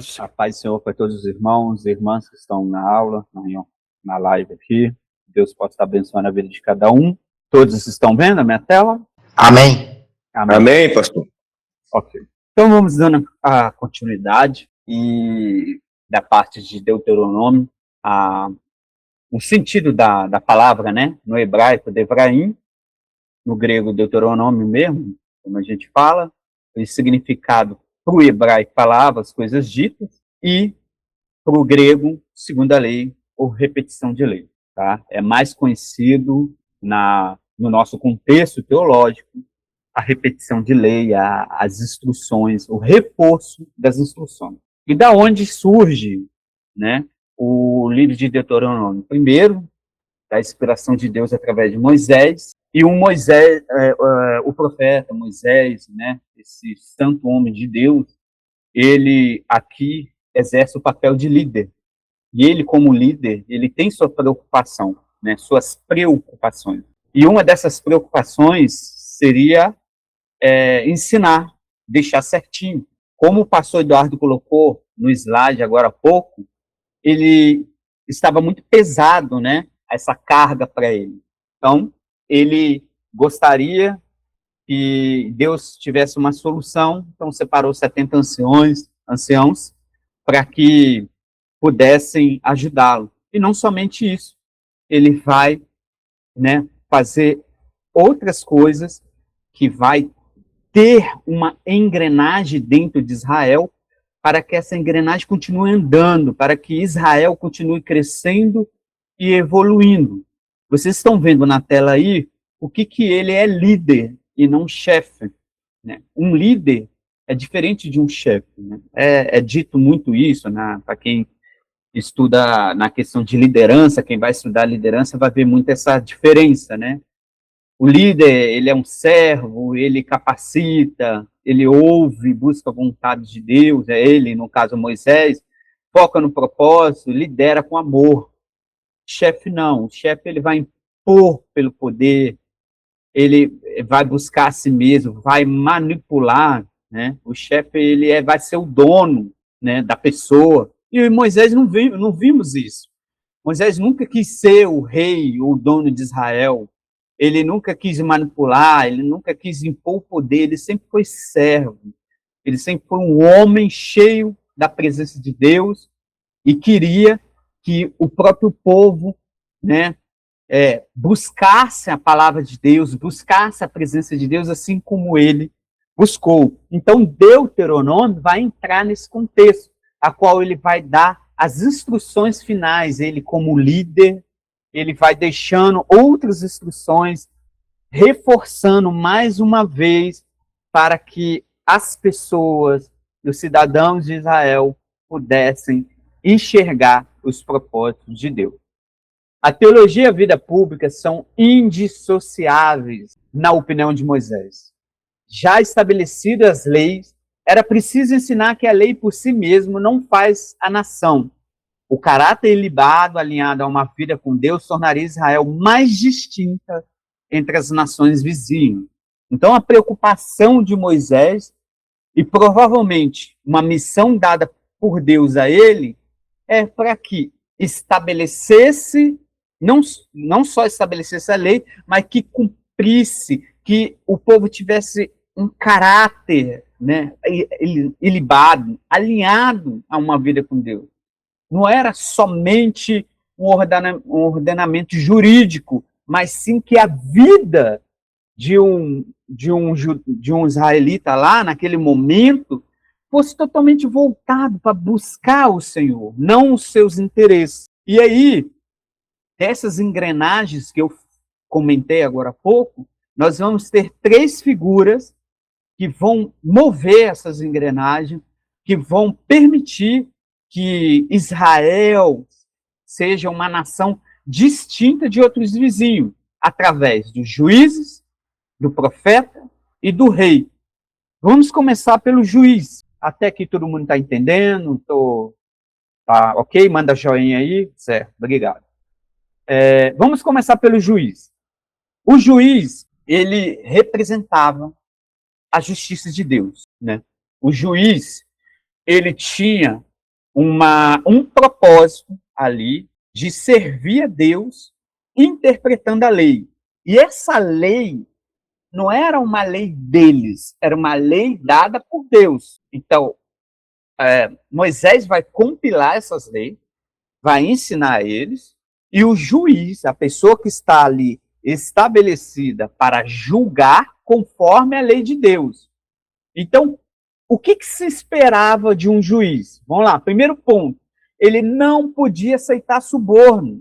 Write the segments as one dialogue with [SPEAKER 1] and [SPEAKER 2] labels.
[SPEAKER 1] A paz do Senhor para todos os irmãos e irmãs que estão na aula, na live aqui. Deus possa estar abençoando a vida de cada um. Todos estão vendo a minha tela?
[SPEAKER 2] Amém.
[SPEAKER 1] Amém.
[SPEAKER 2] Amém, pastor.
[SPEAKER 1] Ok. Então vamos dando a continuidade e da parte de Deuteronômio, o sentido da palavra, né? No hebraico, Devraim, no grego, Deuteronômio mesmo, como a gente fala, o significado para o hebraico, palavras, coisas ditas, e para o grego, segundo a lei, ou repetição de lei. Tá? É mais conhecido no nosso contexto teológico a repetição de lei, as instruções, o reforço das instruções. E da onde surge, né, o livro de Deuteronômio? Primeiro, da inspiração de Deus através de Moisés, e o profeta Moisés, né, esse santo homem de Deus, ele aqui exerce o papel de líder. E ele, como líder, ele tem sua preocupação, né, suas preocupações. E uma dessas preocupações seria ensinar, deixar certinho. Como o pastor Eduardo colocou no slide agora há pouco, ele estava muito pesado, né, essa carga para ele. Então, ele gostaria que Deus tivesse uma solução, então separou 70 anciãos para que pudessem ajudá-lo. E não somente isso, ele vai, né, fazer outras coisas que vai ter uma engrenagem dentro de Israel para que essa engrenagem continue andando, para que Israel continue crescendo e evoluindo. Vocês estão vendo na tela aí o que ele é líder e não chefe. Né? Um líder é diferente de um chefe. Né? É dito muito isso, né? Para quem estuda na questão de liderança, quem vai estudar liderança vai ver muito essa diferença, né? O líder, ele é um servo, ele capacita, ele ouve, busca a vontade de Deus, é ele, no caso Moisés, foca no propósito, lidera com amor. Chefe não, o chefe ele vai impor pelo poder, ele vai buscar a si mesmo, vai manipular, né? O chefe ele vai ser o dono, né, da pessoa. E Moisés não vimos isso. Moisés nunca quis ser o rei, o dono de Israel. Ele nunca quis manipular, ele nunca quis impor o poder, ele sempre foi servo. Ele sempre foi um homem cheio da presença de Deus e queria que o próprio povo, né, buscasse a palavra de Deus, buscasse a presença de Deus, assim como ele buscou. Então, Deuteronômio vai entrar nesse contexto, a qual ele vai dar as instruções finais, ele como líder, ele vai deixando outras instruções, reforçando mais uma vez para que as pessoas, os cidadãos de Israel, pudessem enxergar os propósitos de Deus. A teologia e a vida pública são indissociáveis, na opinião de Moisés. Já estabelecidas as leis, era preciso ensinar que a lei por si mesma não faz a nação. O caráter ilibado, alinhado a uma vida com Deus, tornaria Israel mais distinta entre as nações vizinhas. Então, a preocupação de Moisés, e provavelmente uma missão dada por Deus a ele, é para que estabelecesse, não só estabelecesse a lei, mas que cumprisse, que o povo tivesse um caráter, né, ilibado, alinhado a uma vida com Deus. Não era somente um ordenamento jurídico, mas sim que a vida de um israelita lá, naquele momento, fosse totalmente voltado para buscar o Senhor, não os seus interesses. E aí, dessas engrenagens que eu comentei agora há pouco, nós vamos ter 3 figuras que vão mover essas engrenagens, que vão permitir que Israel seja uma nação distinta de outros vizinhos, através dos juízes, do profeta e do rei. Vamos começar pelo juiz. Até aqui todo mundo está entendendo? Tá ok? Manda joinha aí. Certo, obrigado. Vamos começar pelo juiz. O juiz, ele representava a justiça de Deus, né? O juiz, ele tinha um propósito ali de servir a Deus interpretando a lei. E essa lei não era uma lei deles, era uma lei dada por Deus. Então, Moisés vai compilar essas leis, vai ensinar a eles, e o juiz, a pessoa que está ali estabelecida para julgar conforme a lei de Deus. Então, o que se esperava de um juiz? Vamos lá, primeiro ponto, ele não podia aceitar suborno,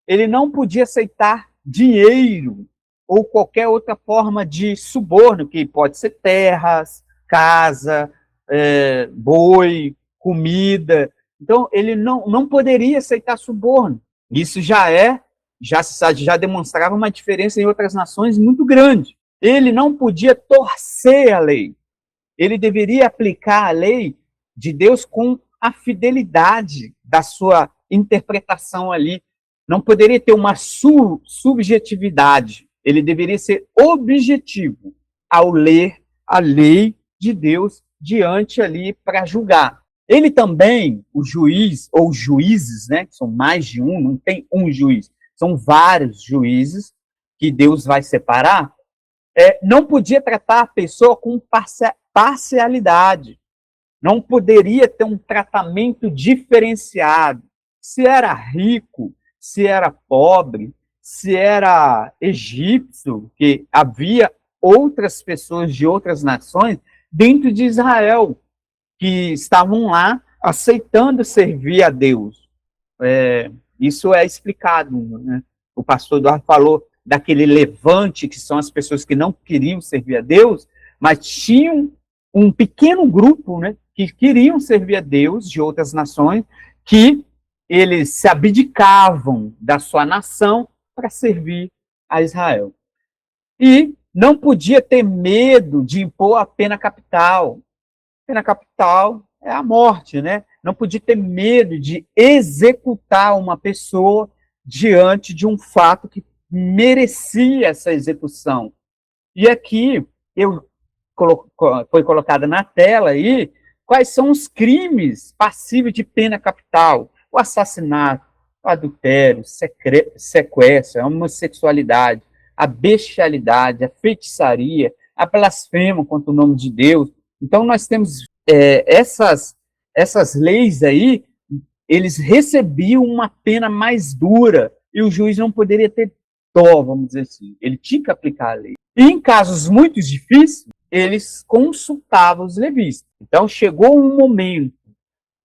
[SPEAKER 1] ele não podia aceitar dinheiro ou qualquer outra forma de suborno, que pode ser terras, casa, boi, comida. Então, ele não poderia aceitar suborno. Isso já demonstrava uma diferença em outras nações muito grande. Ele não podia torcer a lei. Ele deveria aplicar a lei de Deus com a fidelidade da sua interpretação ali. Não poderia ter uma subjetividade. Ele deveria ser objetivo ao ler a lei de Deus diante ali para julgar. Ele também, o juiz, ou juízes, né, que são mais de um, não tem um juiz, são vários juízes que Deus vai separar, não podia tratar a pessoa com parcialidade, não poderia ter um tratamento diferenciado. Se era rico, se era pobre, se era egípcio, que havia outras pessoas de outras nações dentro de Israel que estavam lá aceitando servir a Deus. Isso é explicado, né? O pastor Eduardo falou daquele levante, que são as pessoas que não queriam servir a Deus, mas tinham um pequeno grupo, né, que queriam servir a Deus de outras nações, que eles se abdicavam da sua nação para servir a Israel. E não podia ter medo de impor a pena capital. Pena capital é a morte, né? Não podia ter medo de executar uma pessoa diante de um fato que merecia essa execução. E aqui foi colocada na tela aí quais são os crimes passíveis de pena capital: o assassinato, o adultério, sequestro, a homossexualidade, a bestialidade, a feitiçaria, a blasfêmia contra o nome de Deus. Então, nós temos essas leis aí, eles recebiam uma pena mais dura, e o juiz não poderia ter dó, vamos dizer assim. Ele tinha que aplicar a lei. E em casos muito difíceis, eles consultavam os levistas. Então, chegou um momento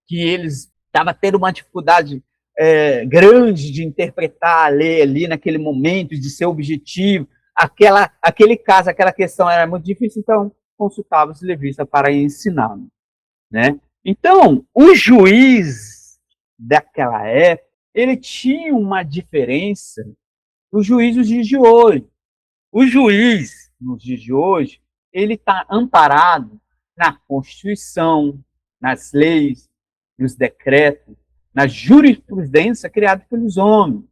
[SPEAKER 1] que eles estavam tendo uma dificuldade grande de interpretar a lei ali naquele momento, de ser objetivo. Aquele caso, aquela questão era muito difícil, então consultava os levistas para ensinar, né? Então, o juiz daquela época, ele tinha uma diferença do juiz dos dias de hoje. O juiz, nos dias de hoje, ele está amparado na Constituição, nas leis, nos decretos, na jurisprudência criada pelos homens.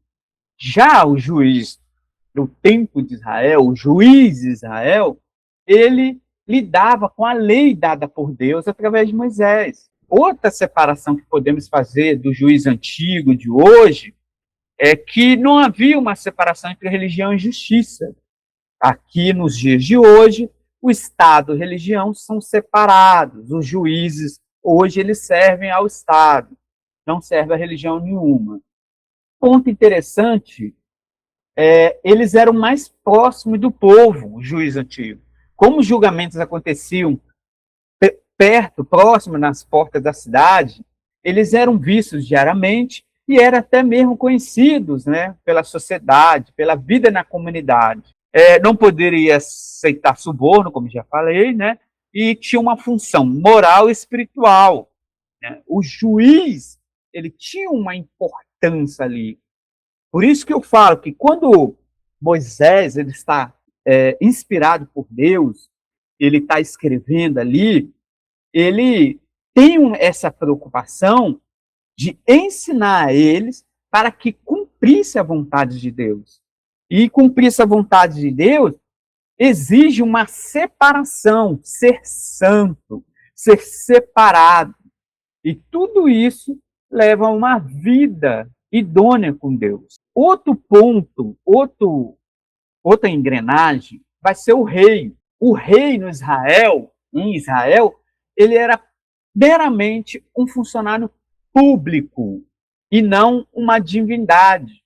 [SPEAKER 1] Já o juiz do tempo de Israel, o juiz de Israel, ele lidava com a lei dada por Deus através de Moisés. Outra separação que podemos fazer do juiz antigo de hoje é que não havia uma separação entre religião e justiça. Aqui, nos dias de hoje, o Estado e a religião são separados. Os juízes, hoje, eles servem ao Estado, não servem a religião nenhuma. Ponto interessante, eles eram mais próximos do povo, o juiz antigo. Como os julgamentos aconteciam perto, próximo, nas portas da cidade, eles eram vistos diariamente e eram até mesmo conhecidos, né, pela sociedade, pela vida na comunidade. Não poderia aceitar suborno, como já falei, né, e tinha uma função moral e espiritual, né? O juiz, ele tinha uma importância ali. Por isso que eu falo que quando Moisés ele está inspirado por Deus, ele está escrevendo ali, ele tem essa preocupação de ensinar a eles para que cumprisse a vontade de Deus. E cumprir essa vontade de Deus exige uma separação, ser santo, ser separado. E tudo isso leva a uma vida idônea com Deus. Outro ponto, outra engrenagem, vai ser o rei. O rei no Israel, em Israel, ele era meramente um funcionário público e não uma divindade.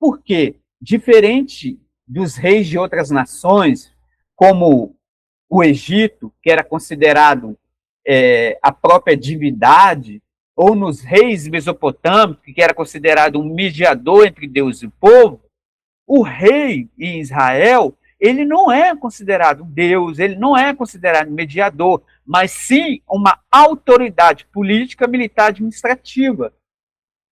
[SPEAKER 1] Por quê? Diferente dos reis de outras nações, como o Egito, que era considerado a própria divindade, ou nos reis mesopotâmicos, que era considerado um mediador entre Deus e o povo, o rei em Israel, ele não é considerado Deus, ele não é considerado mediador, mas sim uma autoridade política, militar, administrativa,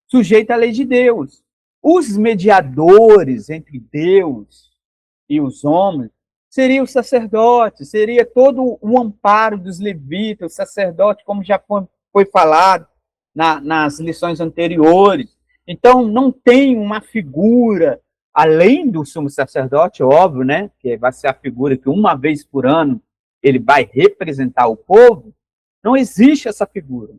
[SPEAKER 1] sujeita à lei de Deus. Os mediadores entre Deus e os homens seria o sacerdote, seria todo o amparo dos levitas, o sacerdote, como já foi falado nas lições anteriores. Então, não tem uma figura, além do sumo sacerdote, óbvio, né, que vai ser a figura que uma vez por ano ele vai representar o povo, não existe essa figura.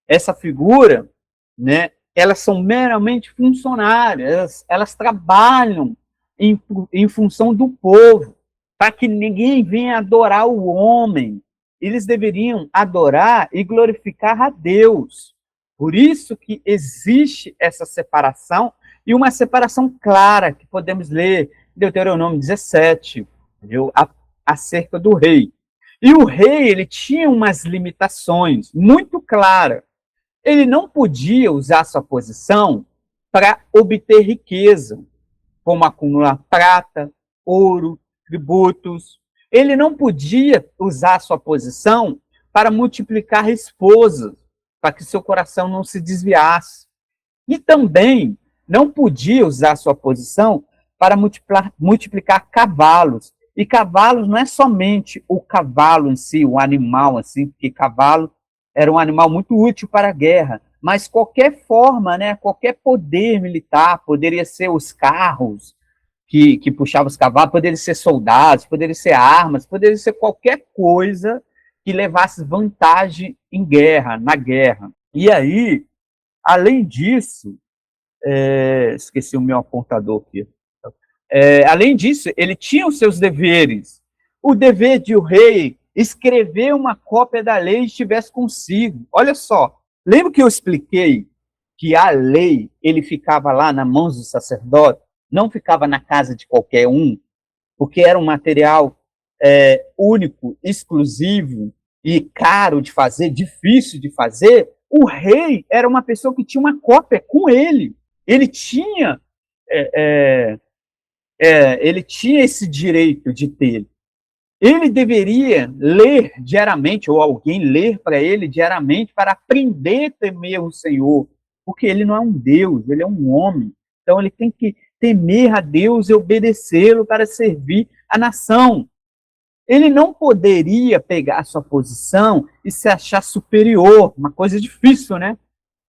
[SPEAKER 1] Essa figura, né, elas são meramente funcionárias, elas trabalham em função do povo, para que ninguém venha adorar o homem. Eles deveriam adorar e glorificar a Deus. Por isso que existe essa separação, e uma separação clara, que podemos ler em Deuteronômio 17, viu, acerca do rei. E o rei, ele tinha umas limitações muito claras. Ele não podia usar sua posição para obter riqueza, como acumular prata, ouro, tributos. Ele não podia usar sua posição para multiplicar esposas, para que seu coração não se desviasse. E também não podia usar sua posição para multiplicar cavalos. E cavalos não é somente o cavalo em si, o animal assim, porque cavalo era um animal muito útil para a guerra, mas qualquer forma, né, qualquer poder militar, poderia ser os carros que puxavam os cavalos, poderia ser soldados, poderia ser armas, poderia ser qualquer coisa que levasse vantagem em guerra, na guerra. E aí, além disso, esqueci o meu apontador aqui. Além disso, ele tinha os seus deveres. O dever de o rei escrever uma cópia da lei e estivesse consigo. Olha só, lembra que eu expliquei que a lei ele ficava lá nas mãos do sacerdote, não ficava na casa de qualquer um, porque era um material único, exclusivo e caro de fazer, difícil de fazer. O rei era uma pessoa que tinha uma cópia com ele. Ele tinha ele tinha esse direito de ter. Ele deveria ler diariamente, ou alguém ler para ele diariamente, para aprender a temer o Senhor, porque ele não é um Deus, ele é um homem. Então ele tem que temer a Deus e obedecê-lo para servir a nação. Ele não poderia pegar a sua posição e se achar superior, uma coisa difícil, né?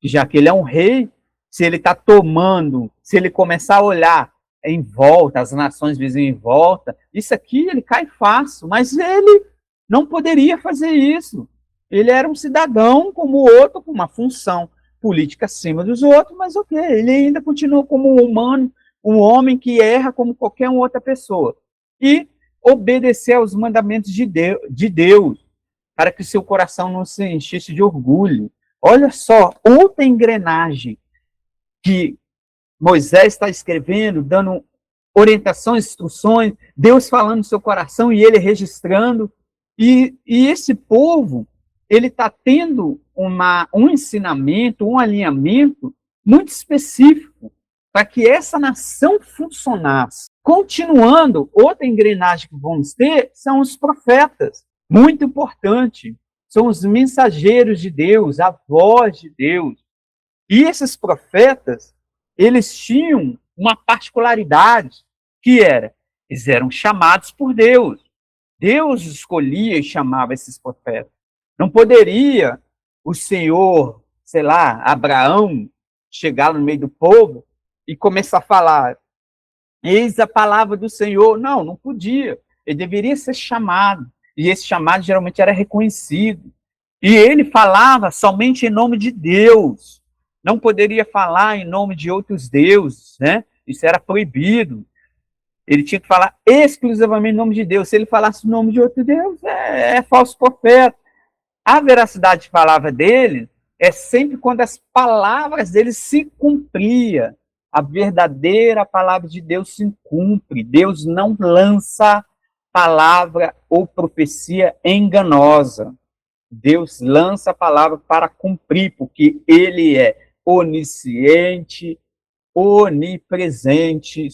[SPEAKER 1] Já que ele é um rei, se ele está tomando, se ele começar a olhar em volta, as nações vizinhas em volta, isso aqui ele cai fácil, mas ele não poderia fazer isso. Ele era um cidadão como o outro, com uma função política acima dos outros, mas ok, ele ainda continua como um humano, um homem que erra como qualquer outra pessoa. E obedecer aos mandamentos de Deus, para que seu coração não se enchesse de orgulho. Olha só, outra engrenagem que Moisés está escrevendo, dando orientações, instruções, Deus falando no seu coração e ele registrando. E esse povo, ele está tendo um ensinamento, um alinhamento muito específico para que essa nação funcionasse. Continuando, outra engrenagem que vamos ter são os profetas. Muito importante. São os mensageiros de Deus, a voz de Deus. E esses profetas, eles tinham uma particularidade, que era, eles eram chamados por Deus. Deus escolhia e chamava esses profetas. Não poderia o Senhor, sei lá, Abraão, chegar no meio do povo e começar a falar, eis a palavra do Senhor. Não, não podia. Ele deveria ser chamado. E esse chamado geralmente era reconhecido. E ele falava somente em nome de Deus. Não poderia falar em nome de outros deuses, né? Isso era proibido. Ele tinha que falar exclusivamente em nome de Deus. Se ele falasse em nome de outro Deus, é falso profeta. A veracidade de palavra dele é sempre quando as palavras dele se cumpriam. A verdadeira palavra de Deus se cumpre. Deus não lança palavra ou profecia enganosa. Deus lança a palavra para cumprir, porque ele é onisciente, onipresente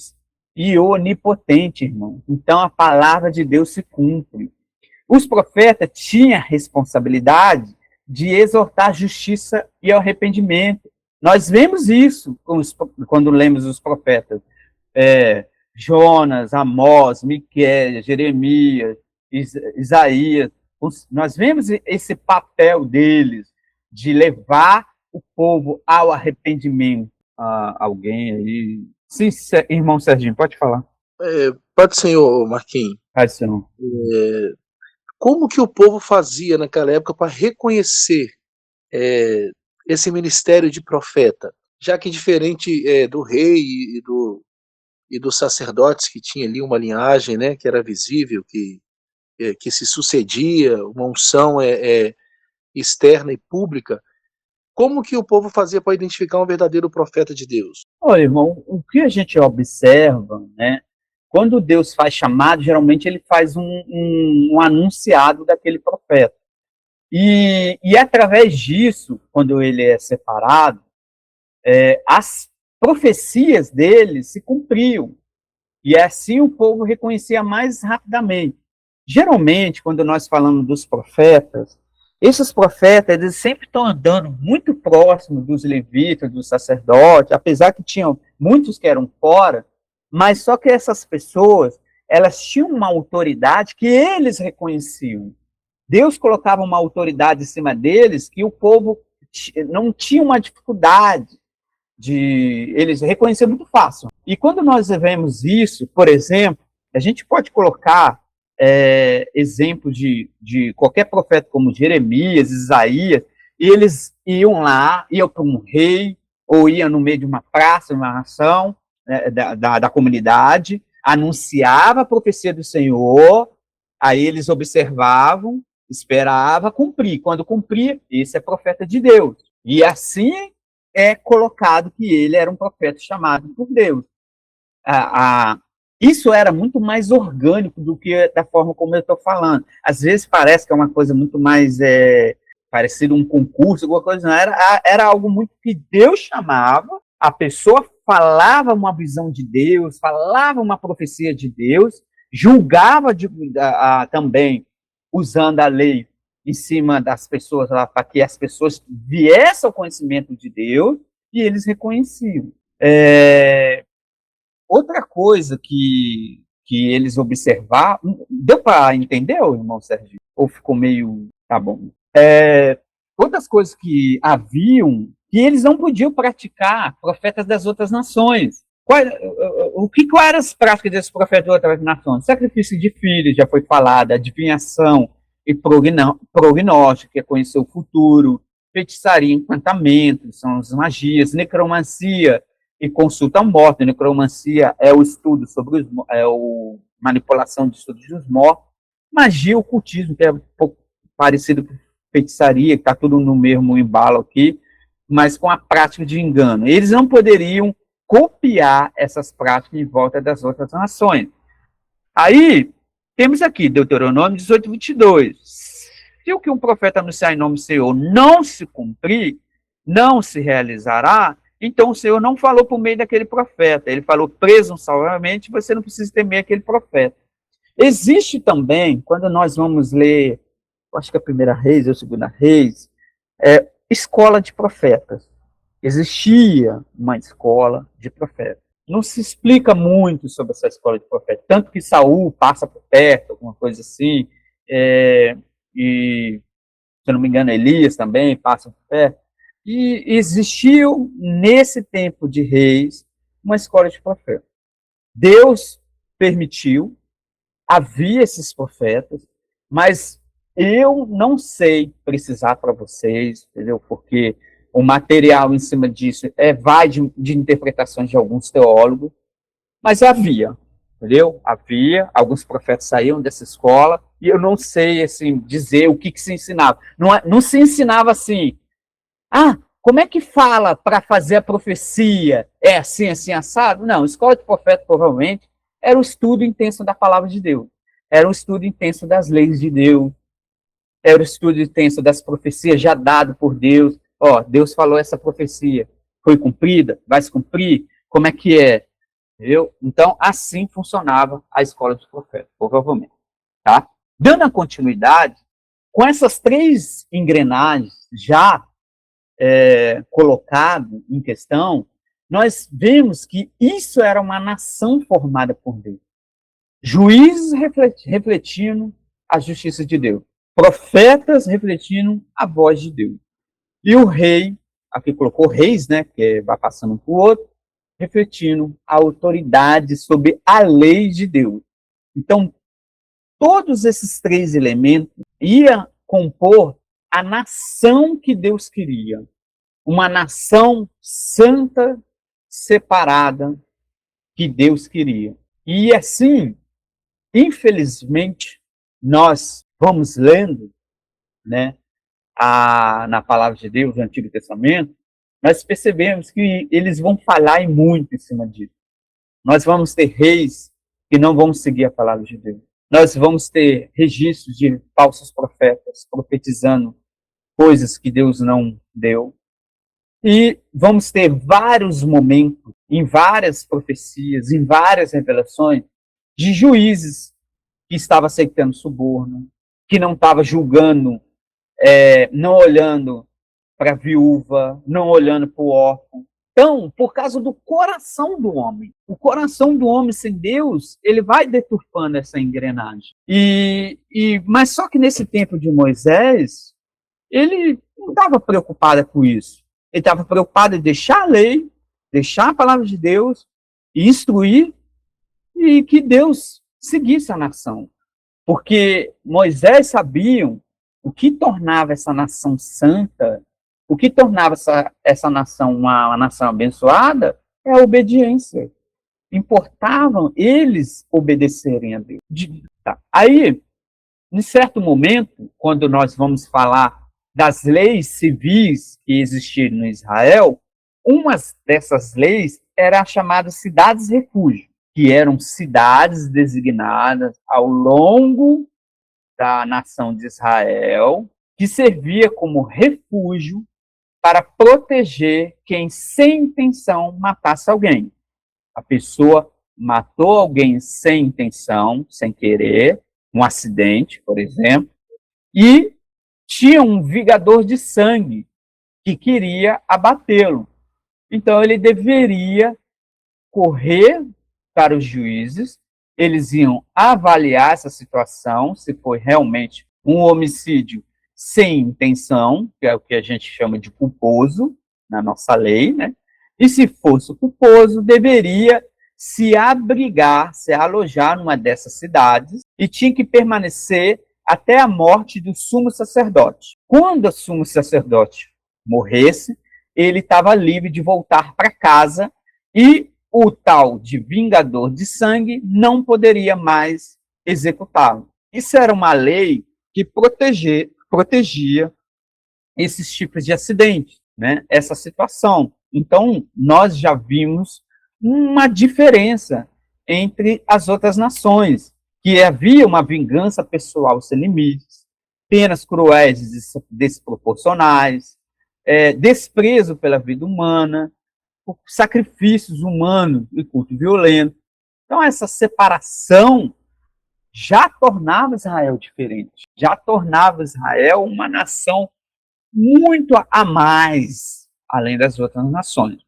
[SPEAKER 1] e onipotente, irmão. Então a palavra de Deus se cumpre. Os profetas tinham a responsabilidade de exortar a justiça e o arrependimento. Nós vemos isso quando lemos os profetas. Jonas, Amós, Miqueias, Jeremias, Isaías. Nós vemos esse papel deles de levar o povo ao arrependimento. Alguém aí? Sim, irmão Serginho, pode falar.
[SPEAKER 2] Pode, senhor Marquinhos.
[SPEAKER 1] Pode, senhor.
[SPEAKER 2] Como que o povo fazia naquela época para reconhecer esse ministério de profeta? Já que diferente do rei e dos sacerdotes, que tinha ali uma linhagem, né, que era visível, que se sucedia, uma unção externa e pública, como que o povo fazia para identificar um verdadeiro profeta de Deus?
[SPEAKER 1] Olha, irmão, o que a gente observa, né, quando Deus faz chamado, geralmente ele faz um anunciado daquele profeta. E através disso, quando ele é separado, as profecias dele se cumpriam. E assim o povo reconhecia mais rapidamente. Geralmente, quando nós falamos dos profetas, esses profetas, eles sempre estão andando muito próximo dos levitas, dos sacerdotes, apesar que tinham muitos que eram fora, mas só que essas pessoas, elas tinham uma autoridade que eles reconheciam. Deus colocava uma autoridade em cima deles que o povo não tinha uma dificuldade de eles reconhecer muito fácil. E quando nós vemos isso, por exemplo, a gente pode colocar exemplo de qualquer profeta como Jeremias, Isaías, e eles iam lá, iam para um rei, ou iam no meio de uma praça, uma nação, da comunidade, anunciava a profecia do Senhor, aí eles observavam, esperavam cumprir. Quando cumpria, esse é profeta de Deus. E assim é colocado que ele era um profeta chamado por Deus. Isso era muito mais orgânico do que da forma como eu estou falando. Às vezes parece que é uma coisa muito mais parecido um concurso, alguma coisa, não. Era algo muito que Deus chamava, a pessoa falava uma visão de Deus, falava uma profecia de Deus, julgava também, usando a lei em cima das pessoas, para que as pessoas viessem ao conhecimento de Deus, e eles reconheciam. Outra coisa que eles observaram, deu para entender, irmão Sérgio? Ou ficou meio... Tá bom. Outras coisas que haviam, que eles não podiam praticar, profetas das outras nações. Quais eram as práticas desses profetas de outras nações? Sacrifício de filhos, já foi falado, adivinhação e prognóstico, que é conhecer o futuro, feitiçaria, encantamento, são as magias, necromancia e consulta morta. Necromancia é o estudo sobre manipulação de estudos dos mortos. Magia, ocultismo, que é um pouco parecido com feitiçaria, que está tudo no mesmo embalo aqui, mas com a prática de engano. Eles não poderiam copiar essas práticas em volta das outras nações. Aí, temos aqui, Deuteronômio 18, 22. Se o que um profeta anunciar em nome do Senhor não se cumprir, não se realizará, então o Senhor não falou por meio daquele profeta. Ele falou presunçõesmente, você não precisa temer aquele profeta. Existe também, quando nós vamos ler, acho que a primeira Reis ou a segunda Reis, escola de profetas. Existia uma escola de profetas. Não se explica muito sobre essa escola de profetas, tanto que Saul passa por perto, alguma coisa assim, e, se eu não me engano, Elias também passa por perto. E existiu, nesse tempo de reis, uma escola de profetas. Deus permitiu, havia esses profetas, mas Eu não sei precisar para vocês, entendeu? Porque o material em cima disso vai de interpretações de alguns teólogos, mas havia, entendeu? Havia, alguns profetas saíam dessa escola, e eu não sei, assim, dizer o que se ensinava. Não se ensinava assim, como é que fala para fazer a profecia? É assim, assim, assado? Não, escola de profeta, provavelmente, era o estudo intenso da palavra de Deus. Era o estudo intenso das leis de Deus. Era o estudo intenso das profecias já dado por Deus. Deus falou essa profecia. Foi cumprida? Vai se cumprir? Como é que é? Entendeu? Então, assim funcionava a escola de profeta, provavelmente. Tá? Dando a continuidade, com essas três engrenagens já colocado em questão, nós vemos que isso era uma nação formada por Deus. Juízes refletindo a justiça de Deus. Profetas refletindo a voz de Deus. E o rei, aqui colocou reis, né, que vai passando um para o outro, refletindo a autoridade sobre a lei de Deus. Então, todos esses três elementos iam compor a nação que Deus queria. Uma nação santa, separada, que Deus queria. E assim, infelizmente, nós vamos lendo, né, na palavra de Deus, no Antigo Testamento, nós percebemos que eles vão falar muito em cima disso. Nós vamos ter reis que não vão seguir a palavra de Deus. Nós vamos ter registros de falsos profetas profetizando coisas que Deus não deu. E vamos ter vários momentos, em várias profecias, em várias revelações, de juízes que estavam aceitando suborno, que não estavam julgando, não olhando para a viúva, não olhando para o órfão. Então, por causa do coração do homem. O coração do homem sem Deus, ele vai deturpando essa engrenagem. Mas só que nesse tempo de Moisés, ele não estava preocupado com isso. Ele estava preocupado em deixar a lei, deixar a palavra de Deus, e instruir, e que Deus seguisse a nação. Porque Moisés sabia o que tornava essa nação santa, o que tornava essa nação uma nação abençoada, é a obediência. Importavam eles obedecerem a Deus. Tá. Aí, em certo momento, quando nós vamos falar das leis civis que existiram em Israel, uma dessas leis era a chamada cidades-refúgio, que eram cidades designadas ao longo da nação de Israel, que servia como refúgio para proteger quem sem intenção matasse alguém. A pessoa matou alguém sem intenção, sem querer, um acidente, por exemplo, e tinha um vingador de sangue que queria abatê-lo. Então ele deveria correr para os juízes, eles iam avaliar essa situação, se foi realmente um homicídio sem intenção, que é o que a gente chama de culposo na nossa lei, né? E se fosse culposo, deveria se abrigar, se alojar numa dessas cidades e tinha que permanecer até a morte do sumo sacerdote. Quando o sumo sacerdote morresse, ele estava livre de voltar para casa e o tal de vingador de sangue não poderia mais executá-lo. Isso era uma lei que protegia esses tipos de acidentes, né? Essa situação. Então, nós já vimos uma diferença entre as outras nações, que havia uma vingança pessoal sem limites, penas cruéis e desproporcionais, desprezo pela vida humana, sacrifícios humanos e culto violento. Então, essa separação já tornava Israel diferente, já tornava Israel uma nação muito a mais, além das outras nações.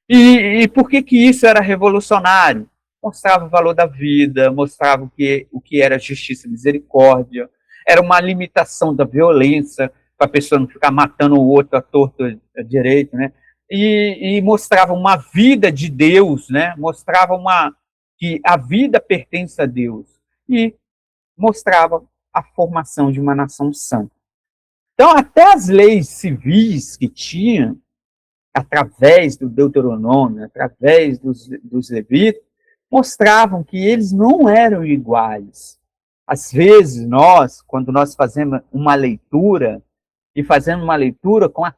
[SPEAKER 1] E por que isso era revolucionário? Mostrava o valor da vida, mostrava o que era justiça e misericórdia, era uma limitação da violência, para a pessoa não ficar matando o outro à torta à direita, né? E mostrava uma vida de Deus, né? Mostrava que a vida pertence a Deus. E mostrava a formação de uma nação sã. Então, até as leis civis que tinham, através do Deuteronômio, através dos levitas, mostravam que eles não eram iguais. Às vezes, quando nós fazemos uma leitura, e fazendo uma leitura com a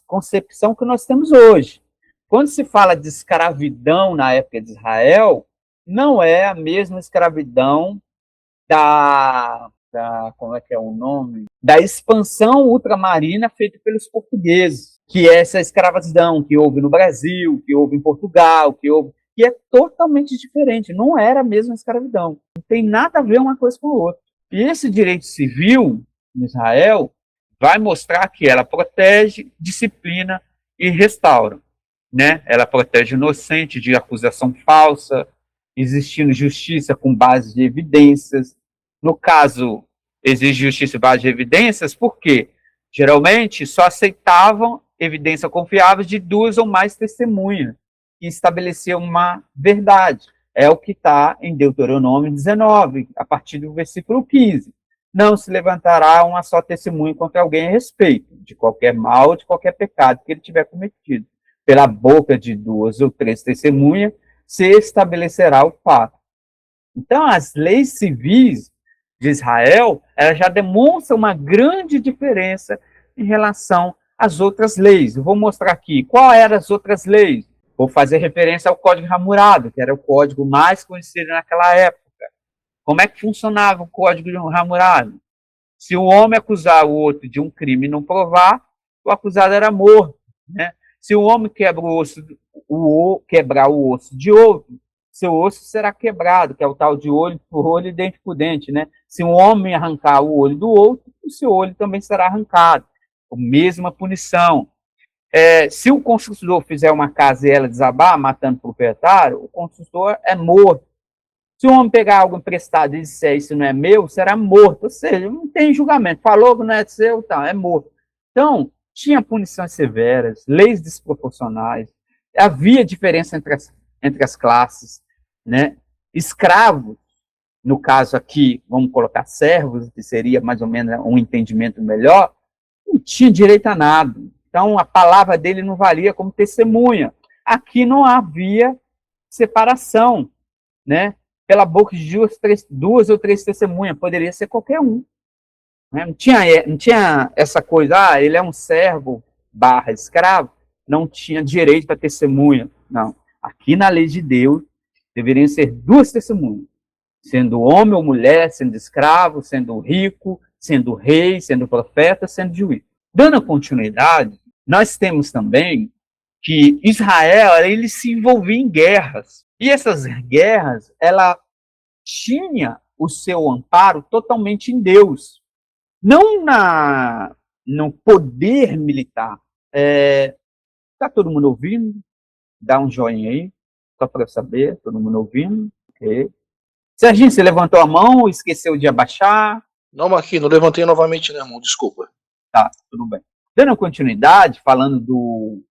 [SPEAKER 1] concepção que nós temos hoje. Quando se fala de escravidão na época de Israel, não é a mesma escravidão como é que é o nome? Da expansão ultramarina feita pelos portugueses, que é essa escravidão que houve no Brasil, que houve em Portugal, que é totalmente diferente, não era a mesma escravidão. Não tem nada a ver uma coisa com a outra. E esse direito civil em Israel vai mostrar que ela protege, disciplina e restaura. Né? Ela protege o inocente de acusação falsa, existindo justiça com base de evidências. No caso, existe justiça com base de evidências, porque geralmente só aceitavam evidência confiável de 2 ou mais testemunhas, que estabeleciam uma verdade. É o que está em Deuteronômio 19, a partir do versículo 15. Não se levantará uma só testemunha contra alguém a respeito de qualquer mal, de qualquer pecado que ele tiver cometido. Pela boca de 2 ou 3 testemunhas se estabelecerá o fato. Então, as leis civis de Israel, elas já demonstram uma grande diferença em relação às outras leis. Eu vou mostrar aqui quais eram as outras leis. Vou fazer referência ao Código Hammurabi, que era o código mais conhecido naquela época. Como é que funcionava o Código Hammurabi? Se um homem acusar o outro de um crime e não provar, o acusado era morto. Né? Se um homem quebrar o osso de outro, seu osso será quebrado, que é o tal de olho por olho e dente por dente. Né? Se um homem arrancar o olho do outro, o seu olho também será arrancado. A mesma punição. Se o construtor fizer uma casa e ela desabar, matando o proprietário, o construtor é morto. Se o homem pegar algo emprestado e disser isso não é meu, será morto. Ou seja, não tem julgamento. Falou que não é seu, tá, é morto. Então, tinha punições severas, leis desproporcionais, havia diferença entre as classes. Né? Escravos, no caso aqui, vamos colocar servos, que seria mais ou menos um entendimento melhor, não tinha direito a nada. Então, a palavra dele não valia como testemunha. Aqui não havia separação, né? Pela boca de 2 ou 3 testemunhas, poderia ser qualquer um. Né? Não tinha essa coisa, ele é um servo / escravo, não tinha direito a testemunha. Não. Aqui na lei de Deus, deveriam ser 2 testemunhas, sendo homem ou mulher, sendo escravo, sendo rico, sendo rei, sendo profeta, sendo juiz. Dando continuidade, nós temos também que Israel ele se envolvia em guerras. E essas guerras, ela tinha o seu amparo totalmente em Deus, não no poder militar. Está todo mundo ouvindo? Dá um joinha aí, só para eu saber, todo mundo ouvindo? Okay. Serginho, você levantou a mão ou esqueceu de abaixar?
[SPEAKER 2] Não, Marquinhos, não levantei novamente, né, irmão? Desculpa.
[SPEAKER 1] Tá, tudo bem. Dando continuidade, falando do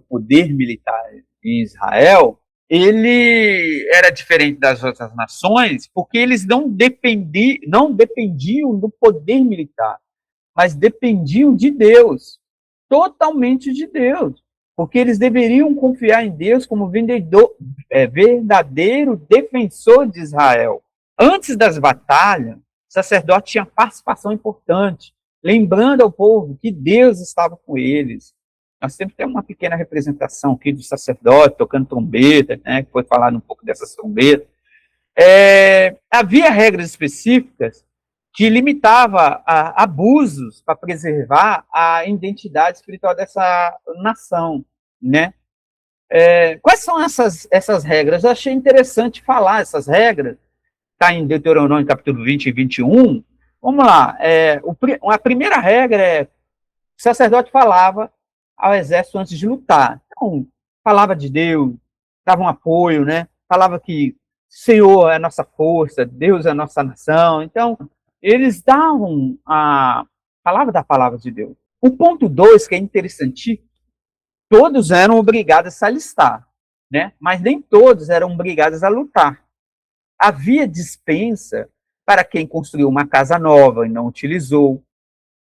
[SPEAKER 1] poder militar em Israel, ele era diferente das outras nações porque eles não dependiam do poder militar, mas dependiam de Deus, totalmente de Deus, porque eles deveriam confiar em Deus como verdadeiro defensor de Israel. Antes das batalhas, o sacerdote tinha participação importante, lembrando ao povo que Deus estava com eles. Nós temos até uma pequena representação aqui do sacerdote tocando trombeta, né, que foi falado um pouco dessas trombetas. Havia regras específicas que limitavam abusos para preservar a identidade espiritual dessa nação. Né? Quais são essas regras? Eu achei interessante falar essas regras. Está em Deuteronômio capítulo 20 e 21. Vamos lá. A primeira regra é: o sacerdote falava ao exército antes de lutar. Então, falava de Deus, dava um apoio, né? Falava que Senhor é a nossa força, Deus é a nossa nação. Então, eles davam a palavra de Deus. O ponto 2, que é interessante, todos eram obrigados a se alistar, né? Mas nem todos eram obrigados a lutar. Havia dispensa para quem construiu uma casa nova e não utilizou,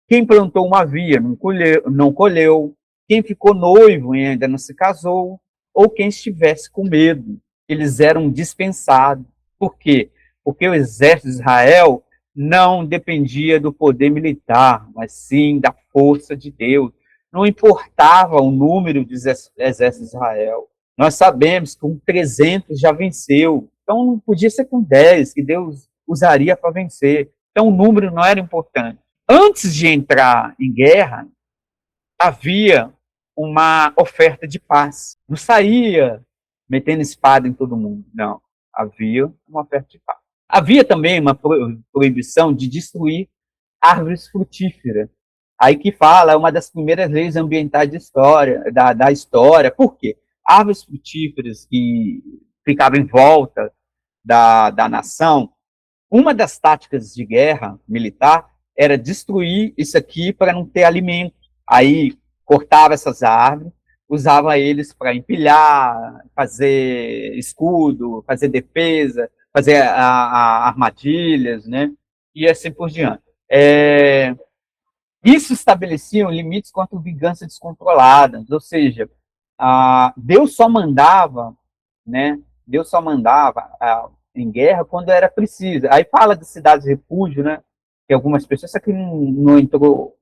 [SPEAKER 1] quem plantou uma via não colheu, quem ficou noivo e ainda não se casou, ou quem estivesse com medo. Eles eram dispensados. Por quê? Porque o exército de Israel não dependia do poder militar, mas sim da força de Deus. Não importava o número de exércitos de Israel. Nós sabemos que com 300 já venceu. Então não podia ser com 10 que Deus usaria para vencer. Então o número não era importante. Antes de entrar em guerra, havia uma oferta de paz. Não saía metendo espada em todo mundo. Não. Havia uma oferta de paz. Havia também uma proibição de destruir árvores frutíferas. Aí que fala, é uma das primeiras leis ambientais da história. Por quê? Árvores frutíferas que ficavam em volta da nação, uma das táticas de guerra militar era destruir isso aqui para não ter alimento. Aí cortava essas árvores, usava eles para empilhar, fazer escudo, fazer defesa, fazer armadilhas, né? E assim por diante. Isso estabelecia limites contra vingança descontrolada, ou seja, Deus só mandava, né? Deus só mandava em guerra quando era preciso. Aí fala de cidades de refúgio, né? Que algumas pessoas, isso aqui não entrou,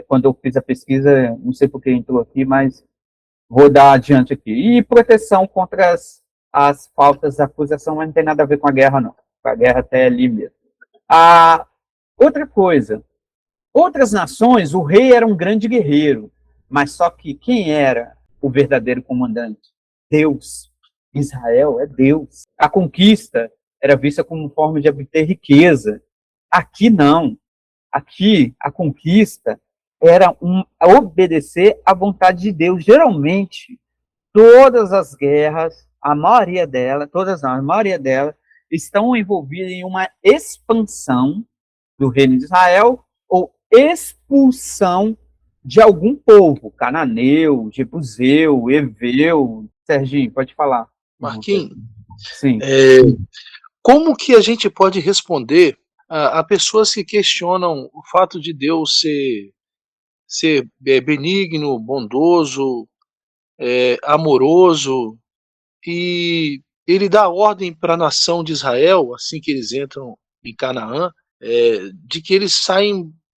[SPEAKER 1] quando eu fiz a pesquisa, não sei por que entrou aqui, mas vou dar adiante aqui. E proteção contra as faltas de acusação, mas não tem nada a ver com a guerra, não. A guerra até ali mesmo. Outra coisa, outras nações, o rei era um grande guerreiro, mas só que quem era o verdadeiro comandante? Deus. Israel é Deus. A conquista era vista como forma de obter riqueza. Aqui não. Aqui a conquista era obedecer à vontade de Deus. Geralmente, todas as guerras, a maioria delas, todas não, a maioria delas, estão envolvidas em uma expansão do reino de Israel ou expulsão de algum povo, cananeu, jebuseu, eveu. Serginho, pode falar.
[SPEAKER 2] Marquinhos,
[SPEAKER 1] Sim.
[SPEAKER 2] Como que a gente pode responder a pessoas que questionam o fato de Deus ser benigno, bondoso, amoroso, e ele dá ordem para a nação de Israel, assim que eles entram em Canaã, de que eles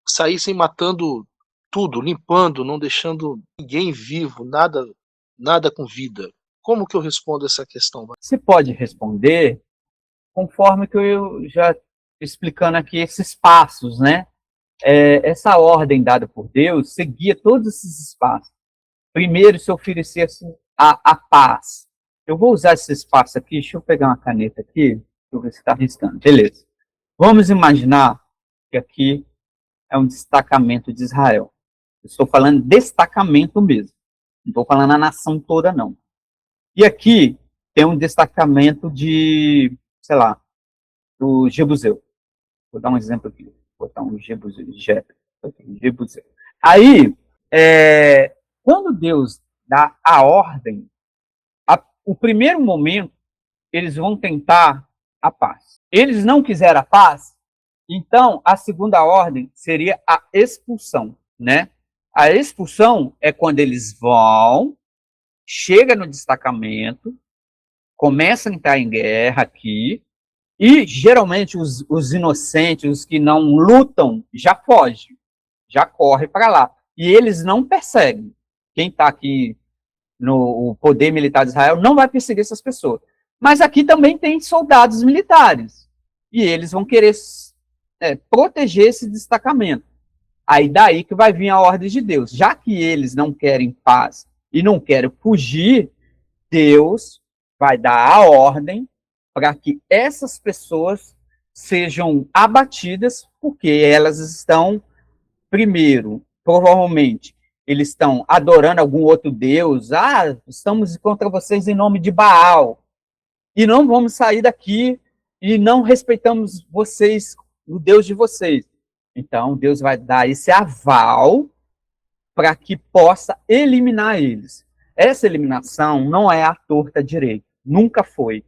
[SPEAKER 2] saíssem matando tudo, limpando, não deixando ninguém vivo, nada com vida. Como que eu respondo essa questão?
[SPEAKER 1] Você pode responder conforme que eu já explicando aqui esses passos, né? Essa ordem dada por Deus seguia todos esses espaços. Primeiro, se oferecesse a paz. Eu vou usar esse espaço aqui, deixa eu pegar uma caneta aqui, deixa eu ver se está riscando. Beleza. Vamos imaginar que aqui é um destacamento de Israel. Eu estou falando destacamento mesmo. Não estou falando a nação toda, não. E aqui tem um destacamento de, sei lá, do Jebuseu. Vou dar um exemplo aqui. Vou botar um Jebuseu. Aí, quando Deus dá a ordem, o primeiro momento, eles vão tentar a paz. Eles não quiseram a paz, então a segunda ordem seria a expulsão, né? A expulsão é quando eles vão, chega no destacamento, começam a entrar em guerra aqui, e geralmente os inocentes, os que não lutam, já fogem, já correm para lá. E eles não perseguem. Quem está aqui no poder militar de Israel não vai perseguir essas pessoas. Mas aqui também tem soldados militares. E eles vão querer proteger esse destacamento. Aí daí que vai vir a ordem de Deus. Já que eles não querem paz e não querem fugir, Deus vai dar a ordem para que essas pessoas sejam abatidas, porque elas estão, primeiro, provavelmente, eles estão adorando algum outro deus. Estamos contra vocês em nome de Baal. E não vamos sair daqui e não respeitamos vocês, o Deus de vocês. Então, Deus vai dar esse aval para que possa eliminar eles. Essa eliminação não é à torta direita. Nunca foi.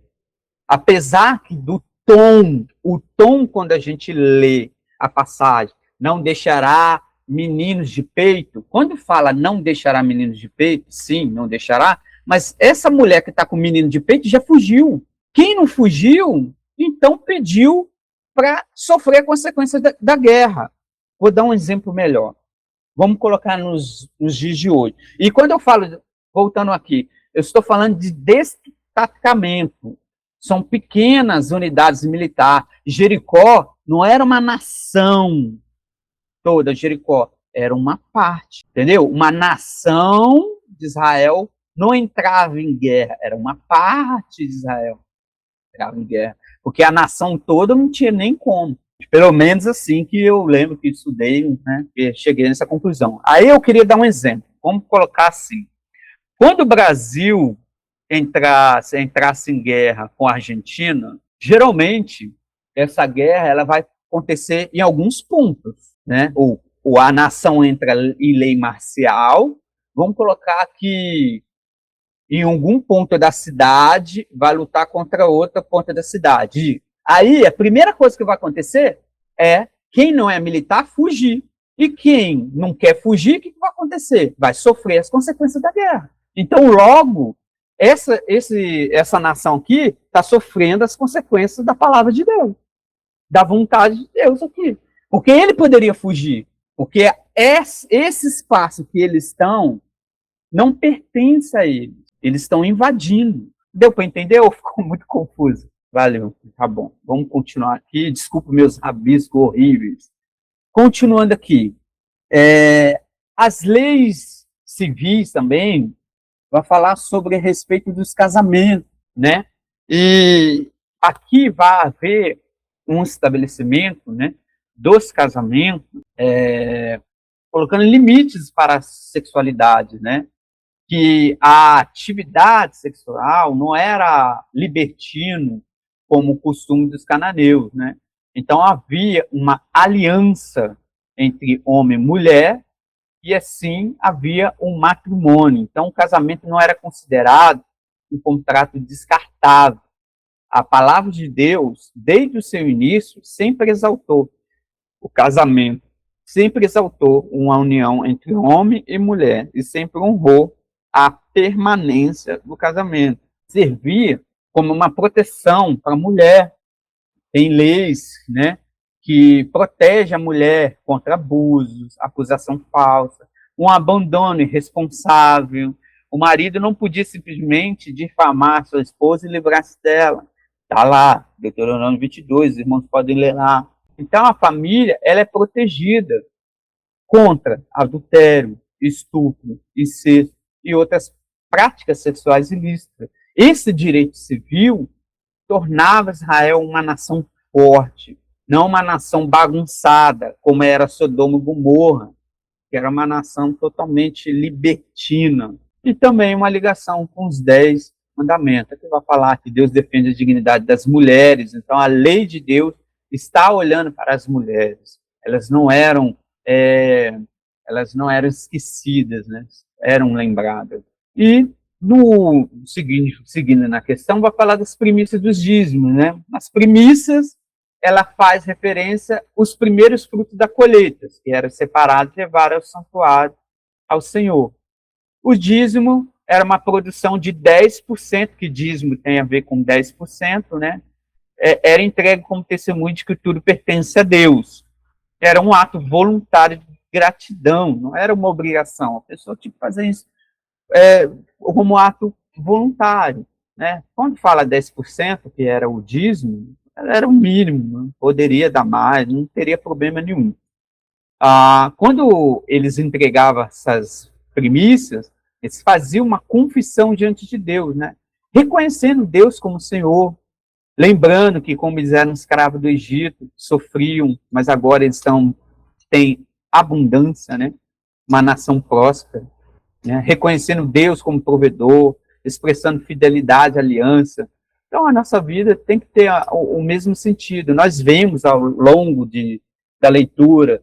[SPEAKER 1] Apesar do tom quando a gente lê a passagem, não deixará meninos de peito, quando fala não deixará meninos de peito, sim, não deixará, mas essa mulher que está com menino de peito já fugiu. Quem não fugiu, então pediu para sofrer a consequência da guerra. Vou dar um exemplo melhor. Vamos colocar nos dias de hoje. E quando eu falo, voltando aqui, eu estou falando de destacamento. São pequenas unidades militares. Jericó não era uma nação toda, Jericó era uma parte, entendeu? Uma nação de Israel não entrava em guerra, era uma parte de Israel que entrava em guerra, porque a nação toda não tinha nem como. Pelo menos assim que eu lembro que estudei, né, que cheguei nessa conclusão. Aí eu queria dar um exemplo. Vamos colocar assim. Quando o Brasil entrasse em guerra com a Argentina, geralmente essa guerra ela vai acontecer em alguns pontos, né? Ou a nação entra em lei marcial, vamos colocar que em algum ponto da cidade vai lutar contra outra ponta da cidade. Aí a primeira coisa que vai acontecer é quem não é militar fugir. E quem não quer fugir, o que vai acontecer? Vai sofrer as consequências da guerra. Então, logo, essa nação aqui está sofrendo as consequências da palavra de Deus, da vontade de Deus aqui. Porque ele poderia fugir, porque esse espaço que eles estão não pertence a eles. Eles estão invadindo. Deu para entender ou ficou muito confuso? Valeu, tá bom. Vamos continuar aqui. Desculpa meus rabiscos horríveis. Continuando aqui. As leis civis também vai falar sobre a respeito dos casamentos, né? E aqui vai haver um estabelecimento, né, dos casamentos, colocando limites para a sexualidade, né? Que a atividade sexual não era libertino como o costume dos cananeus, né? Então havia uma aliança entre homem e mulher e assim havia um matrimônio. Então o casamento não era considerado um contrato descartável. A palavra de Deus, desde o seu início, sempre exaltou o casamento, sempre exaltou uma união entre homem e mulher e sempre honrou a permanência do casamento. Servia como uma proteção para a mulher. Tem leis, né, que protegem a mulher contra abusos, acusação falsa, um abandono irresponsável. O marido não podia simplesmente difamar sua esposa e livrar-se dela. Está lá, Deuteronômio 22, os irmãos podem ler lá. Então a família ela é protegida contra adultério, estupro, incesto e outras práticas sexuais ilícitas. Esse direito civil tornava Israel uma nação forte, não uma nação bagunçada, como era Sodoma e Gomorra, que era uma nação totalmente libertina. E também uma ligação com os 10 mandamentos, que vai falar que Deus defende a dignidade das mulheres, então a lei de Deus está olhando para as mulheres. Elas não eram esquecidas, né? Eram lembradas. E seguindo na questão, vai falar das primícias dos dízimos, né? As primícias, ela faz referência aos primeiros frutos da colheita, que era separado e levar ao santuário, ao Senhor. O dízimo era uma produção de 10%, que dízimo tem a ver com 10%, né? Era entregue como testemunho de que tudo pertence a Deus. Era um ato voluntário de gratidão, não era uma obrigação. A pessoa tinha que fazer isso como ato voluntário, né? Quando fala 10%, que era o dízimo, era o mínimo, não poderia dar mais, não teria problema nenhum. Quando eles entregavam essas primícias, eles faziam uma confissão diante de Deus, né? Reconhecendo Deus como Senhor, lembrando que como eles eram escravos do Egito, sofriam, mas agora eles têm abundância, né? Uma nação próspera, né? Reconhecendo Deus como provedor, expressando fidelidade, aliança. Então a nossa vida tem que ter o mesmo sentido. Nós vemos ao longo da leitura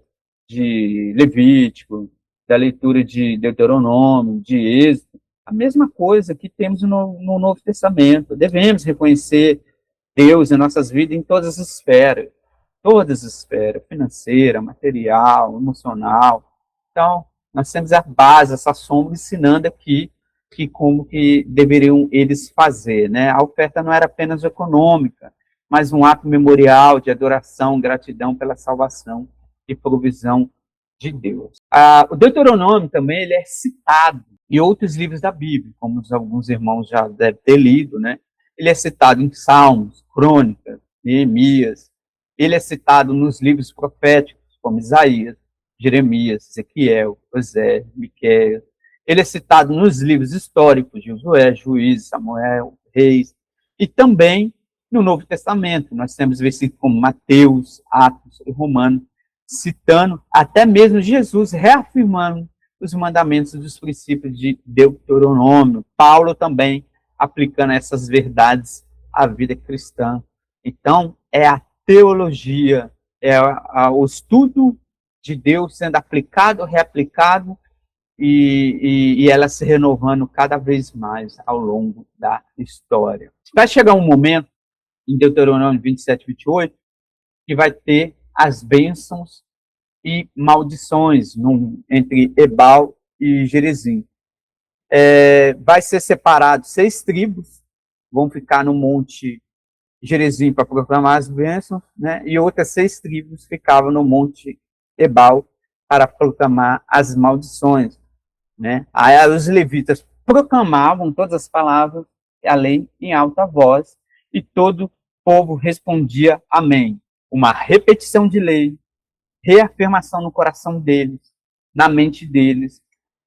[SPEAKER 1] de Levítico, da leitura de Deuteronômio, de Êxodo, a mesma coisa que temos no Novo Testamento. Devemos reconhecer Deus em nossas vidas em todas as esferas, financeira, material, emocional. Então, nós temos a base, essa sombra ensinando aqui que como que deveriam eles fazer, né? A oferta não era apenas econômica, mas um ato memorial de adoração, gratidão pela salvação e provisão de Deus. O Deuteronômio também ele é citado em outros livros da Bíblia, como alguns irmãos já devem ter lido, né? Ele é citado em Salmos, Crônicas, Neemias. Ele é citado nos livros proféticos, como Isaías, Jeremias, Ezequiel, Osé, Miqueias. Ele é citado nos livros históricos de Josué, Juízes, Samuel, Reis, e também no Novo Testamento. Nós temos versículos como Mateus, Atos e Romanos, citando até mesmo Jesus, reafirmando os mandamentos dos princípios de Deuteronômio. Paulo também aplicando essas verdades à vida cristã. Então, é a teologia, é o estudo de Deus sendo aplicado, reaplicado, e ela se renovando cada vez mais ao longo da história. Vai chegar um momento, em Deuteronômio 27, 28, que vai ter as bênçãos e maldições entre Ebal e Gerezim. Vai ser separado 6 tribos, vão ficar no monte Gerezim para proclamar as bênçãos, né? E outras 6 tribos ficavam no monte Ebal para proclamar as maldições, né? Aí os levitas proclamavam todas as palavras e a lei em alta voz, e todo o povo respondia amém. Uma repetição de lei, reafirmação no coração deles, na mente deles,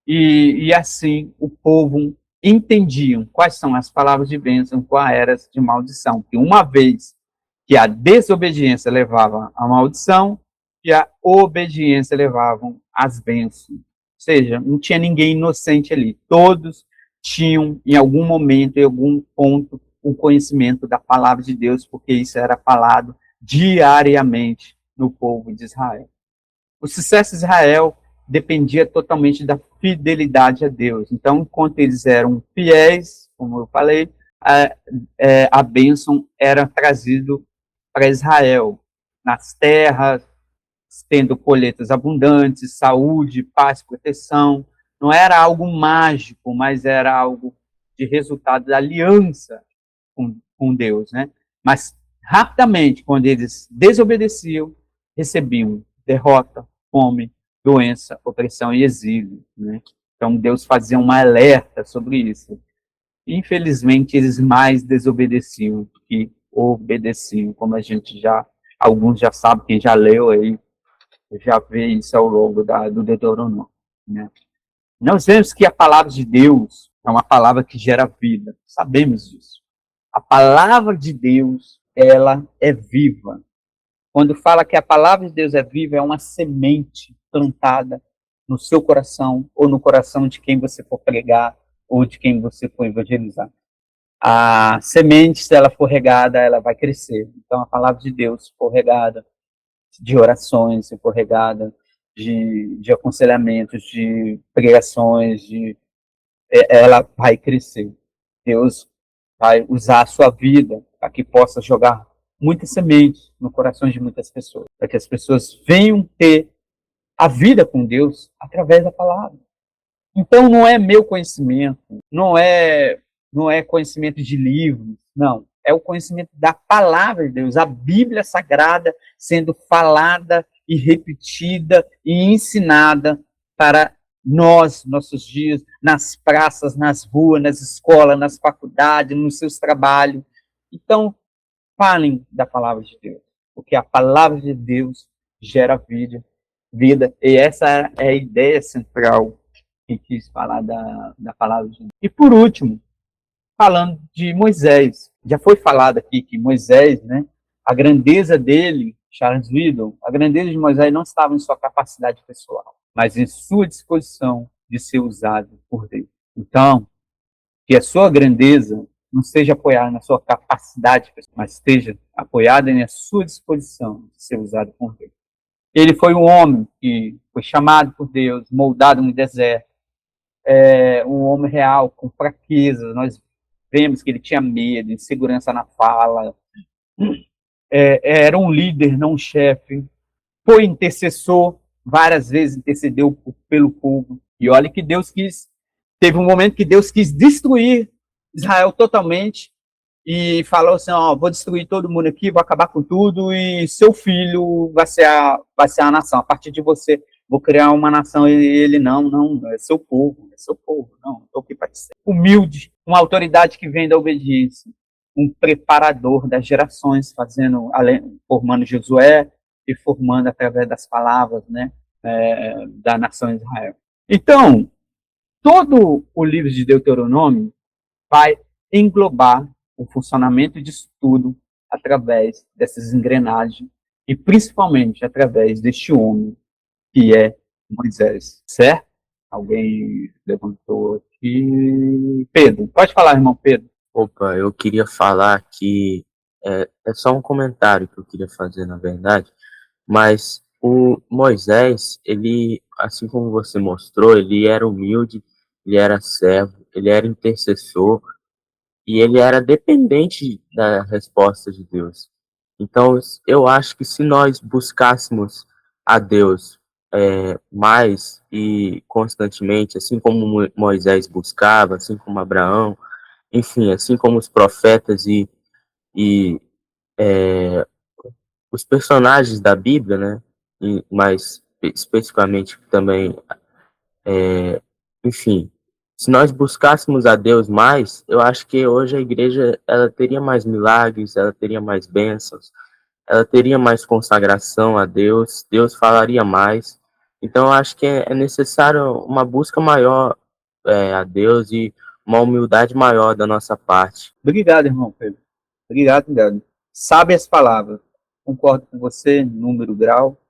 [SPEAKER 1] e assim o povo entendiam quais são as palavras de bênção, quais eram as de maldição. Que uma vez que a desobediência levava à maldição, e a obediência levavam às bênçãos. Ou seja, não tinha ninguém inocente ali. Todos tinham, em algum momento, em algum ponto, o conhecimento da palavra de Deus, porque isso era falado diariamente no povo de Israel. O sucesso de Israel dependia totalmente da fidelidade a Deus. Então, enquanto eles eram fiéis, como eu falei, a bênção era trazida para Israel, nas terras, tendo colheitas abundantes, saúde, paz, proteção. Não era algo mágico, mas era algo de resultado da aliança com Deus, né? Mas, rapidamente, quando eles desobedeciam, recebiam derrota, fome, doença, opressão e exílio, né? Então, Deus fazia um alerta sobre isso. Infelizmente, eles mais desobedeciam do que obedeciam, como a gente alguns já sabem, quem já leu aí, já vê isso ao longo do Deuteronômio, né? Nós vemos que a palavra de Deus é uma palavra que gera vida, sabemos disso. A palavra de Deus, ela é viva. Quando fala que a palavra de Deus é viva, é uma semente plantada no seu coração ou no coração de quem você for pregar ou de quem você for evangelizar. A semente, se ela for regada, ela vai crescer. Então, a palavra de Deus, se for regada de orações, se for regada de aconselhamentos, de pregações, ela vai crescer. Deus vai usar a sua vida para que possa jogar muitas sementes no coração de muitas pessoas, para que as pessoas venham ter a vida com Deus através da palavra. Então não é meu conhecimento, não é conhecimento de livros, não. É o conhecimento da palavra de Deus, a Bíblia Sagrada sendo falada e repetida e ensinada para nós, nossos dias, nas praças, nas ruas, nas escolas, nas faculdades, nos seus trabalhos. Então, falem da palavra de Deus, porque a palavra de Deus gera vida, e essa é a ideia central que quis falar da palavra de Deus. E por último, falando de Moisés. Já foi falado aqui que Moisés, né, a grandeza dele, Charles Liddell, a grandeza de Moisés não estava em sua capacidade pessoal, mas em sua disposição de ser usado por Deus. Então, que a sua grandeza não seja apoiada na sua capacidade pessoal, mas esteja apoiada na sua disposição de ser usado por Deus. Ele foi um homem que foi chamado por Deus, moldado no deserto, um homem real, com fraqueza. Nós vemos que ele tinha medo, insegurança na fala, era um líder, não um chefe, foi intercessor, várias vezes intercedeu pelo povo. E olha que teve um momento que Deus quis destruir Israel totalmente e falou assim, ó, vou destruir todo mundo aqui, vou acabar com tudo e seu filho vai ser a nação. A partir de você, vou criar uma nação. E ele, não, é seu povo, não, estou aqui para ser humilde, uma autoridade que vem da obediência, um preparador das gerações, formando Josué e formando através das palavras, né, da nação de Israel. Então, todo o livro de Deuteronômio vai englobar o funcionamento disso tudo através dessas engrenagens e principalmente através deste homem que é Moisés, certo? Alguém levantou aqui. Pedro, pode falar, irmão Pedro.
[SPEAKER 3] Opa, eu queria falar que é só um comentário que eu queria fazer, na verdade, mas o Moisés, ele, assim como você mostrou, ele era humilde, ele era servo, ele era intercessor e ele era dependente da resposta de Deus. Então, eu acho que se nós buscássemos a Deus mais e constantemente, assim como Moisés buscava, assim como Abraão, enfim, assim como os profetas e os personagens da Bíblia, né? E mais especificamente também, enfim, se nós buscássemos a Deus mais, eu acho que hoje a igreja ela teria mais milagres, ela teria mais bênçãos, ela teria mais consagração a Deus, Deus falaria mais. Então eu acho que é necessário uma busca maior a Deus e uma humildade maior da nossa parte.
[SPEAKER 1] Obrigado, irmão Pedro. Obrigado. Sabe as palavras. Concordo com você, número, grau.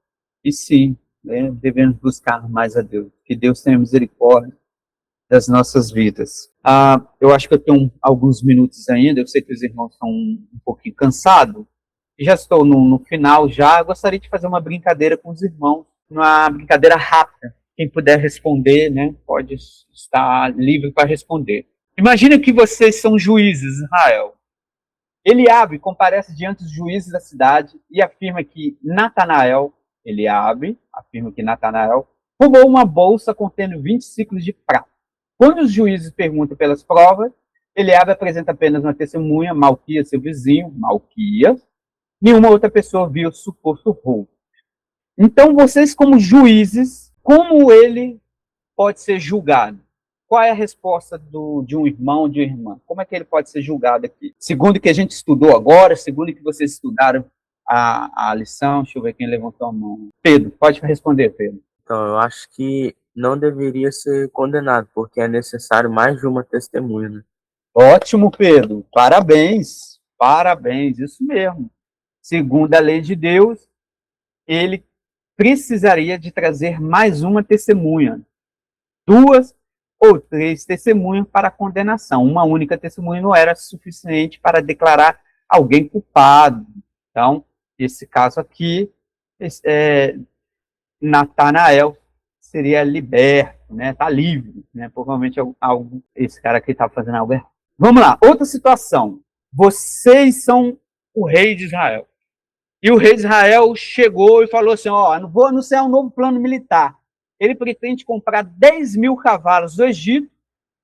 [SPEAKER 1] E sim, né, devemos buscar mais a Deus. Que Deus tenha misericórdia das nossas vidas. Eu acho que eu tenho alguns minutos ainda. Eu sei que os irmãos estão um pouquinho cansados. Já estou no final já. Gostaria de fazer uma brincadeira com os irmãos. Uma brincadeira rápida. Quem puder responder, né, pode estar livre para responder. Imagina que vocês são juízes, Israel. Eliabe comparece diante dos juízes da cidade e afirma que Eliabe afirma que Natanael roubou uma bolsa contendo 20 ciclos de prata. Quando os juízes perguntam pelas provas, Eliabe apresenta apenas uma testemunha, Malquias, seu vizinho, Malquias. Nenhuma outra viu o suposto roubo. Então, vocês como juízes, como ele pode ser julgado? Qual é a resposta de um irmão, de uma irmã? Como é que ele pode ser julgado aqui? Segundo o que a gente estudou agora, segundo o que vocês estudaram a lição, deixa eu ver quem levantou a mão. Pedro, pode responder, Pedro.
[SPEAKER 3] Então, eu acho que não deveria ser condenado, porque é necessário mais de uma testemunha, né?
[SPEAKER 1] Ótimo, Pedro. Parabéns, isso mesmo. Segundo a lei de Deus, ele precisaria de trazer mais uma testemunha. 2 ou 3 testemunhas para a condenação. Uma única testemunha não era suficiente para declarar alguém culpado. Então, esse caso aqui, Natanael seria liberto, né? Está livre, né? Provavelmente esse cara aqui está fazendo algo errado. Vamos lá, outra situação. Vocês são o rei de Israel. E o rei de Israel chegou e falou assim, vou anunciar um novo plano militar. Ele pretende comprar 10 mil cavalos do Egito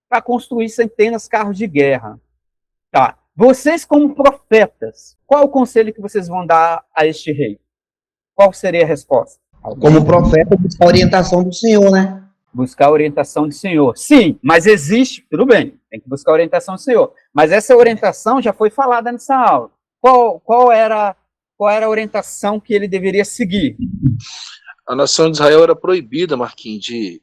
[SPEAKER 1] para construir centenas de carros de guerra. Tá. Vocês, como profetas, qual o conselho que vocês vão dar a este rei? Qual seria a resposta?
[SPEAKER 4] Como profeta, buscar a orientação do Senhor, né?
[SPEAKER 1] Buscar a orientação do Senhor. Sim, mas existe, tudo bem, tem que buscar a orientação do Senhor. Mas essa orientação já foi falada nessa aula. Qual era a orientação que ele deveria seguir?
[SPEAKER 2] A nação de Israel era proibida, Marquinhos, de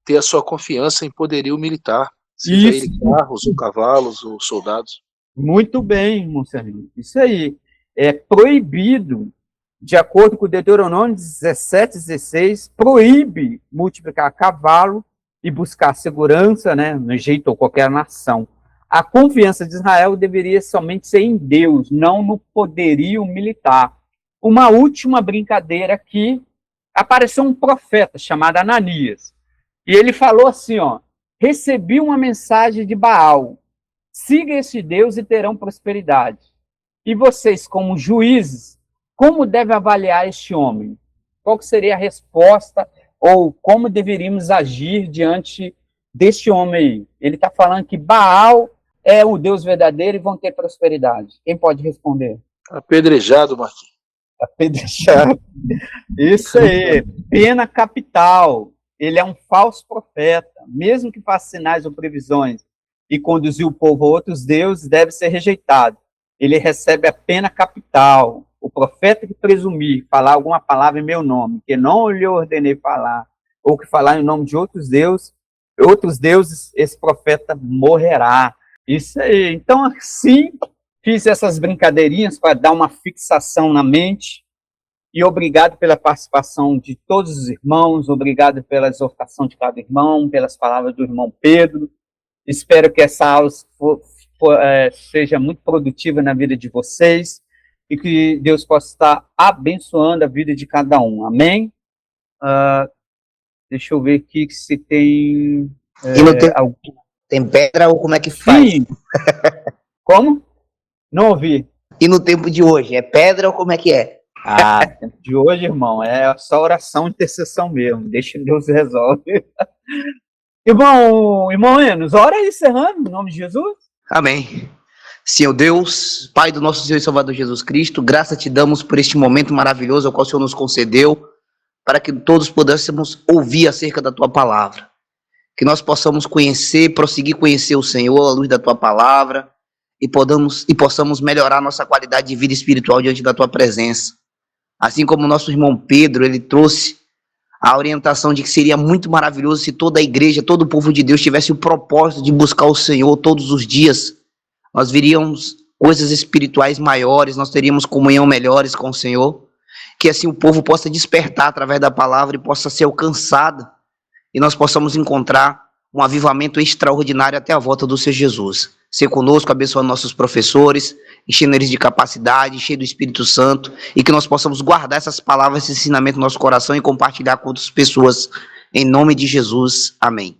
[SPEAKER 2] ter a sua confiança em poderio militar, seja ele carros, ou cavalos, ou soldados.
[SPEAKER 1] Muito bem, Monserrino. Isso aí. É proibido, de acordo com o Deuteronômio 17:16, proíbe multiplicar cavalo e buscar segurança, né, no Egito ou qualquer nação. A confiança de Israel deveria somente ser em Deus, não no poderio militar. Uma última brincadeira aqui, apareceu um profeta chamado Ananias, e ele falou assim, recebi uma mensagem de Baal, siga esse Deus e terão prosperidade. E vocês, como juízes, como devem avaliar este homem? Qual que seria a resposta ou como deveríamos agir diante deste homem aí? Ele está falando que Baal é o Deus verdadeiro e vão ter prosperidade. Quem pode responder?
[SPEAKER 2] Apedrejado, Marquinhos.
[SPEAKER 1] Apedrejado. Isso aí, pena capital. Ele é um falso profeta. Mesmo que faça sinais ou previsões e conduzir o povo a outros deuses, deve ser rejeitado. Ele recebe a pena capital. O profeta que presumir falar alguma palavra em meu nome, que não lhe ordenei falar, ou que falar em nome de outros deuses, esse profeta morrerá. Isso aí. Então, assim, fiz essas brincadeirinhas para dar uma fixação na mente. E obrigado pela participação de todos os irmãos, obrigado pela exortação de cada irmão, pelas palavras do irmão Pedro. Espero que essa aula seja muito produtiva na vida de vocês e que Deus possa estar abençoando a vida de cada um. Amém? Deixa eu ver aqui se tem...
[SPEAKER 4] E não tem pedra ou como é que faz?
[SPEAKER 1] Sim. Como? Não ouvi.
[SPEAKER 4] E no tempo de hoje, é pedra ou como é que é?
[SPEAKER 1] Tempo de hoje, irmão, é só oração e intercessão mesmo. Deixa Deus resolve. Irmão Enos, ora aí, encerrando, em nome de Jesus.
[SPEAKER 4] Amém. Senhor Deus, Pai do nosso Senhor e Salvador Jesus Cristo, graça te damos por este momento maravilhoso ao qual o Senhor nos concedeu, para que todos pudéssemos ouvir acerca da tua palavra. Que nós possamos prosseguir conhecer o Senhor à luz da tua palavra e possamos melhorar nossa qualidade de vida espiritual diante da tua presença. Assim como o nosso irmão Pedro, ele trouxe a orientação de que seria muito maravilhoso se toda a igreja, todo o povo de Deus tivesse o propósito de buscar o Senhor todos os dias. Nós veríamos coisas espirituais maiores, nós teríamos comunhão melhores com o Senhor. Que assim o povo possa despertar através da palavra e possa ser alcançado. E nós possamos encontrar um avivamento extraordinário até a volta do Senhor Jesus. Ser conosco, abençoando nossos professores, enchendo eles de capacidade, cheio do Espírito Santo, e que nós possamos guardar essas palavras, esse ensinamento no nosso coração e compartilhar com outras pessoas. Em nome de Jesus, amém.